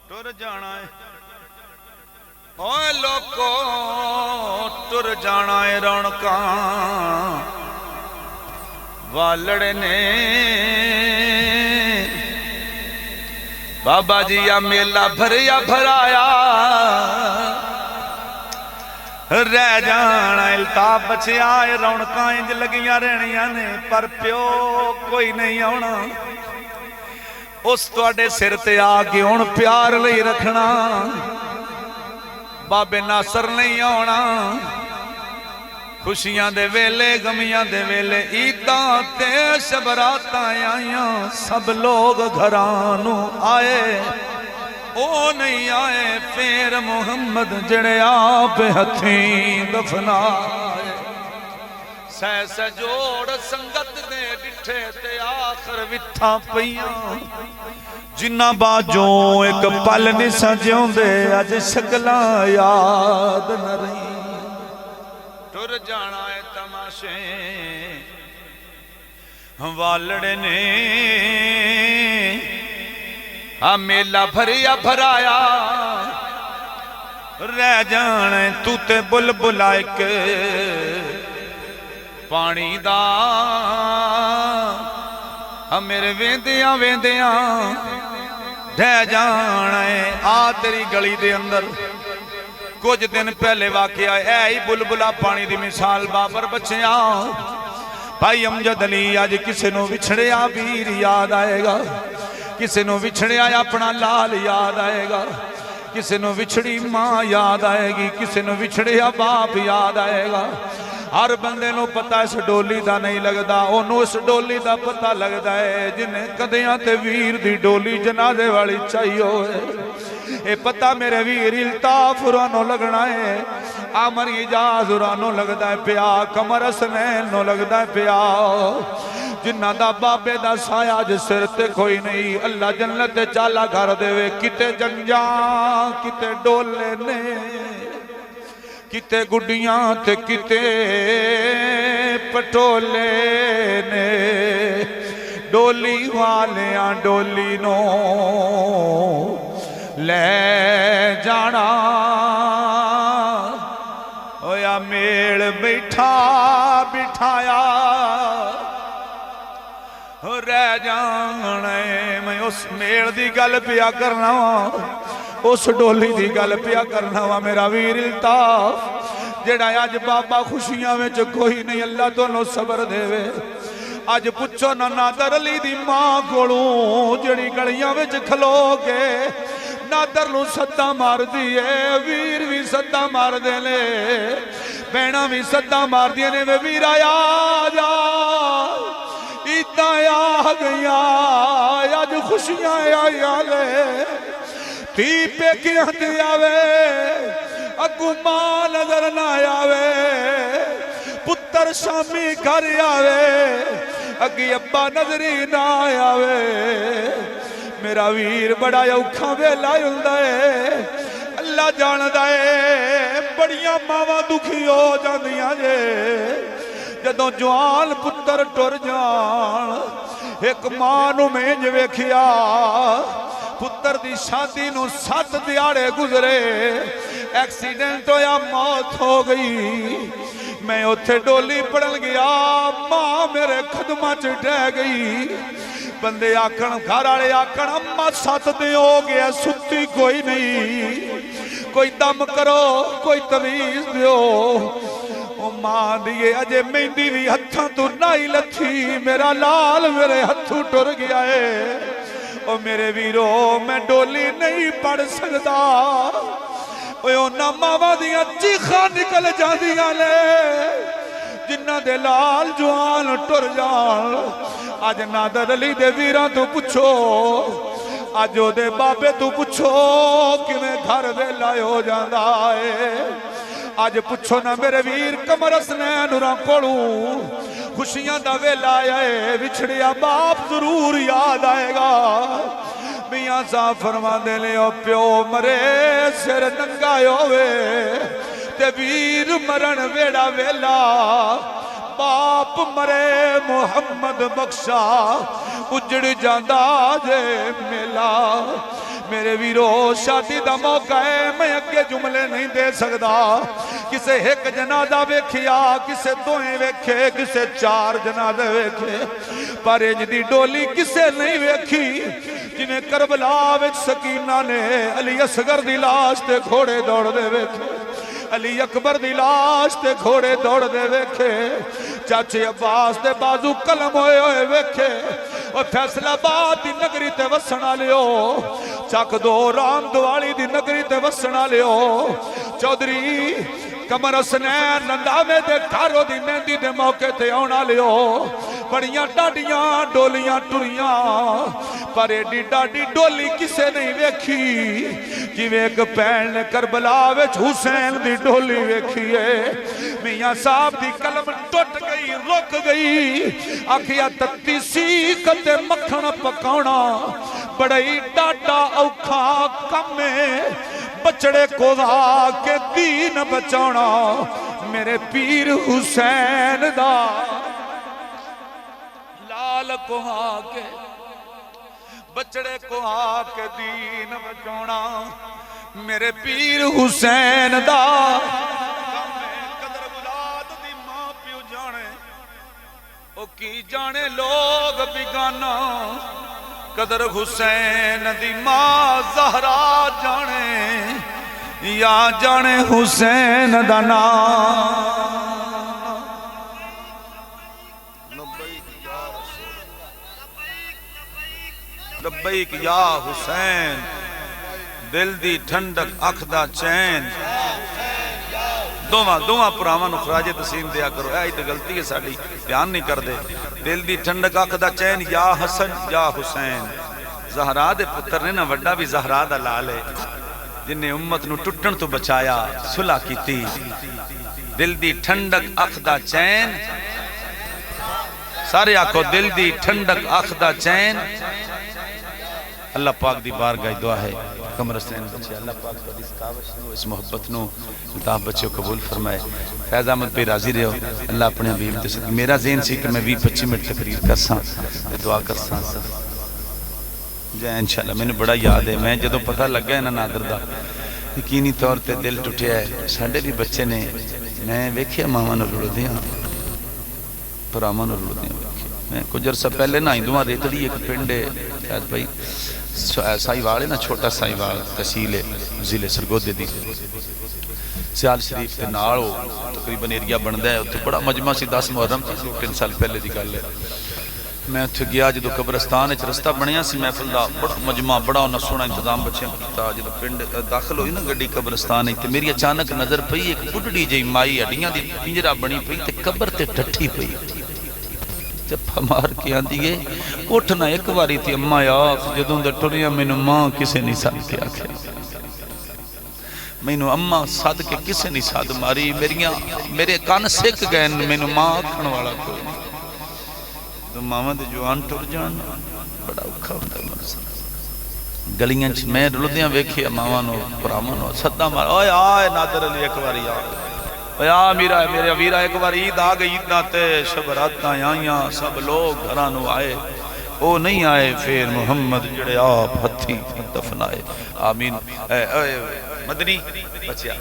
टुर जाना है ओए लोको टुर जाना है रौनकां वालड़े ने बाबा जी या मेला भरिया भराया रह जाना इल्ताफ बचिया रौनकां इंज लगियां रहनियां ने पर प्यो कोई नहीं आना उस तुहाडे सिर ते आके हुण प्यार लई रखना बाबे नासर नहीं आना खुशियां दे वेले गमियां दे वेले ईदां ते शबरातां आईयां सब लोग घरां नूं आए ओ नहीं आए फिर मुहम्मद जड़े आप हथीं दफनाए सह सजोड़ संगत दे डिठे ते आखर विथा पईयां जिन्ना बाजों एक पल नहीं सजियोंदे अज शकलां याद न रही टुर जाना है तमाशे वालड़े ने आ मेला भरिया भराया रह जाने तू ते बुलबुला एक पानी दा मेरे वेंदियां वेंदियां रह जाने आ तेरी गली दे अंदर कुछ दिन पहले वाकया है ही बुलबुला पानी दी मिसाल बाबर बच्चिया भाई अमजद अली अज किसी नूं विछड़िया वीर याद आएगा किसी नूं विछड़िया अपना लाल याद आएगा किसी नूं विछड़ी मां याद आएगी किसी नूं विछड़िया बाप याद आएगा हर बंदे नूं पता इस डोली दा नहीं लगदा ओनू इस डोली दा पता लगदा है जिन्हें कदियां ते वीर दी डोली जनाजे वाली चाहिए होए ए पता मेरे वीर इल्ताफ उरानो लगना है आमर इजाज उरानो लगदा है प्या कमर हसनैन नो लगदा है प्या जिन्ना दा बाबे दा साया जिस सिर ते कोई नहीं अल्लाह जन्नत चाला घर देवे किते जंजा किते डोले ने किते गुड्डियां ते किते पटोले ने डोली वालियां डोली नो ले जाना होया मेल बैठा बिठाया रह जाने मैं उस मेल दी गल पिया करना उस डोली दी गल पिया करना वा मेरा वीर इल्ताफ जेड़ा अज बाबा खुशियां विच कोई नहीं अल्लाह तोनू सबर देवे अज पुछो ना नादर अली दी मां कोलों जेड़ी गलियां विच खलो के नादर नूं सद्दा मारदी है वीर भी सद्दा मारदे ने भैणां भी सद्दा मारदियां ने वे वीर आया जा ईदां आ गईयां अज खुशियां आईयां ले धी पेकियां ते आवे अगू मां नजर ना आवे पुत्र शामी घर आवे अगे अब्बा नजरी ना आवे मेरा वीर बड़ा औखा वेला हुंदा है अल्लाह जानदा है बड़ियां मावां दुखी हो जांदियां जे जदों जवान पुत्र टुर जान एक मां नूं मैं इंज वेखिया पुत्र दी शादी नूं 7 दिहाड़े गुजरे एक्सीडेंट होया मौत हो गई मैं उत्थे डोली पड़न गया मां मेरे कदमां च ढह गई बंदे आखण घर वाले आखण अम्मा 7 दिन हो गया सुती कोई नहीं कोई दम करो कोई तवीज दियो मां दिए अजे मेहंदी भी हथां तो नाई लथी मेरा लाल मेरे हथों टुर गया है ओ मेरे वीरो मैं डोली नहीं पढ़ सकता उन्हां मावां दियां चीखां निकल जांदियां ने जिन्हां दे लाल जवान टुर जान अज नादर अली दे वीरां तो पुछो अज ओदे बाबे तो पुछो किवें घर वेला हो जांदा है अज पुछो ना मेरे वीर कमर हसनैन होरां कोलों खुशियां दा वेला आया है विछड़िया बाप जरूर याद आएगा मियां साहब फरमांदे ने ओ प्यो मरे सिर नंगा होवे ते वीर मरण वेड़ा वेला बाप मरे मुहम्मद बख्शा उजड़ जांदा जे मेला میرے ویرو شادی دا موقع ہے میں اگے جملے نہیں دے سکدا کسے ایک جنازہ ویکھیا کسے دوئیں ویکھے کسے چار جنازے ویکھے پر انج دی ڈولی کسے نہیں ویکھی جنہیں کربلا وچ سکینہ نے علی اصغر دی لاش تے گھوڑے دوڑ دے ویکھے علی اکبر دی لاش تے گھوڑے دوڑ دے ویکھے چاچے عباس دے بازو قلم ہوئے ہوئے ویکھے اور فیصلہ آباد دی نگری تے وسنا لیو چک دو رام دوالی دی نگری تے وسنا لیو چودری کمر حسنین نندامے دے کارو دی مہندی دے موقع تے آنا لیو بڑیاں ڈاڈیاں ڈولیاں ٹریاں پر ایڈی ڈاڈی ڈولی کسے نہیں ویکھی جویں ایک بہن نے کربلا وچ حسین دی ڈولی ویکھی ہے میاں صاحب دی قلم ٹوٹ گئی رک گئی آکھیا تتی سی کتے مکھن پکاونا بڑی ڈاڈا اوکھا کم ہے بچڑے کو دا کے دین بچانا میرے پیر حسین دا لال کو ہا کے بچڑے کو ہا کے دین بچانا میرے پیر حسین دا قدر بلاد دی ماں پیو جانے او کی جانے لوگ بگانا قدر حسین دی ماں زہرا جانے یا جانے حسین دا نام لبیک یا حسین دل دی ٹھنڈک اکھ دا چین دوہاں پراواں نو خراج تسلیم دیا کرو اے تے غلطی ہے ساڈی دھیان نہیں کر دے دل دی ٹھنڈک اکھ دا چین یا حسن یا حسین زہرا دے پتر نے نا وڈا بھی زہرا دا لال ہے جن نے امت نو ٹٹن تو بچایا صلح کیتی دل دی ٹھنڈک اکھ دا چین سارے آکھو دل دی ٹھنڈک اکھ دا چین اللہ پاک دی بارگاہ دعا ہے کمر حسین بچے اللہ پاک کو اس کاوش نو اس محبت نو مطاب بچے قبول فرمائے فیض احمد پہ راضی رہو اللہ اپنے حبیب تے صدقے میرا ذہن سی کہ میں 20-25 منٹ تقریر کرساں دعا کرساں جائے انشاءاللہ میں نے بڑا یاد ہے میں جدو پتہ لگ گیا نا نادر دا یقینی طور تے دل ٹوٹیا ہے ساڈے بھی بچے نے میں ویکھیا ماواں نو رڑ دیاں پراواں نو رڑ دیاں میں کچھ عرصہ پہلے نا ہندواں ریتڑی ایک پنڈ ہے شاید بھائی سائیوال ہے نا چھوٹا سائیوال تحصیل ضلع سرگودے دی سیال شریف تے نال تقریباً ایریا بندا ہے اوتھے بڑا مجمع سی 10 محرم سی 3 سال پہلے دی گل ہے میں اوتھے گیا جدو قبرستان وچ رستہ بنیا سی محفل دا بڑا مجمع بڑا انہاں سونا انتظام بچیاں کیتا جدو پنڈ داخل ہوئی نا گڈی قبرستان تے میری اچانک نظر پئی ایک بڈڑی جئی مائی ہڈیاں دی پنجرا بنی پئی تے قبر تے ڈٹھی پئی جب مار کے آندی ہے اٹھنا ایک باری تھی اماں یا جدوں دے ٹریاں مینوں ماں کسے نہیں ساد کے آکھے مینوں اماں ساد کے کسے نہیں ساد ماری میرے کان سک گئے مینوں ماں آکھن والا کوئی تو ماواں دے جوان ٹر جان بڑا اوکھا ہوندا ہے گلیاں چ میں رلدیاں ویکھیا ماواں نو پراواں نو سدا مار اوئے آئے نادر علی ایک باری آ یا میرے ویرہ ایک بار عید آ گئی عید ناتے شب راتاں آئیاں سب لوگ گھرانو آئے او نہیں آئے پھر محمد جڑے آپ ہتھی دفنائے آمین مدنی بچیا